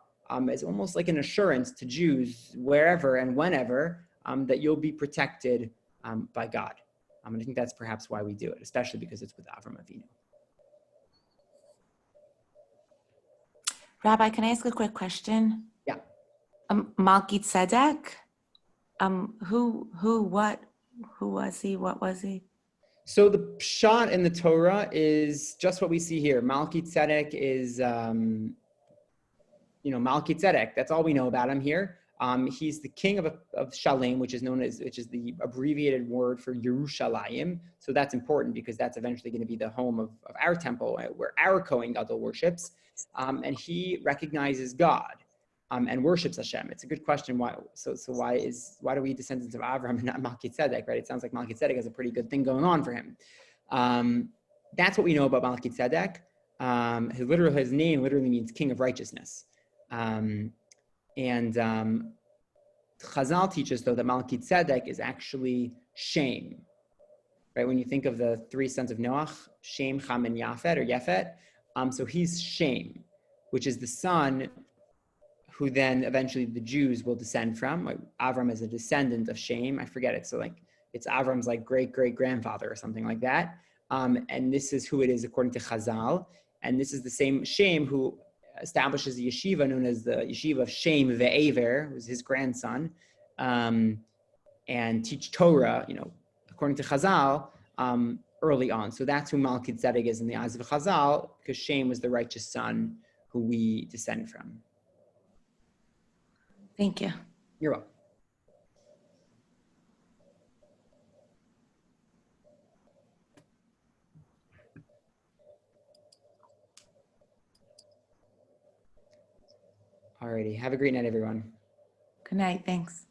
Speaker 1: as almost like an assurance to Jews wherever and whenever that you'll be protected by God. And I think that's perhaps why we do it, especially because it's with Avram Avinu.
Speaker 9: Rabbi, can I ask a quick question?
Speaker 1: Yeah.
Speaker 9: Malki Tzedek, who was he? What was he?
Speaker 1: So the pshat in the Torah is just what we see here. Malki Tzedek is, Malki Tzedek. That's all we know about him here. He's the king of Shalem, which is the abbreviated word for Yerushalayim. So that's important because that's eventually going to be the home of our temple, where our Kohen Gadol worships. And he recognizes God and worships Hashem. It's a good question. Why? So why do we descendants of Avraham and not Malki Tzedek, right? It sounds like Malki Tzedek has a pretty good thing going on for him. That's what we know about Malki Tzedek. His name literally means king of righteousness. And Chazal teaches, though, that Malki Tzedek is actually Shem, right? When you think of the 3 sons of Noach, Shem, Ham, and Yafet, so he's Shem, which is the son who then eventually the Jews will descend from. Like Avram is a descendant of Shem. I forget it. So like it's Avram's like great-great-grandfather or something like that. And this is who it is according to Chazal. And this is the same Shem who establishes a yeshiva known as the Yeshiva of Shem Ve'ever, who's his grandson, and teach Torah, according to Chazal, early on. So that's who Malkid Tzedek is in the eyes of Chazal, because Shem was the righteous son who we descend from.
Speaker 9: Thank you.
Speaker 1: You're welcome. Alrighty, have a great night, everyone.
Speaker 9: Good night. Thanks.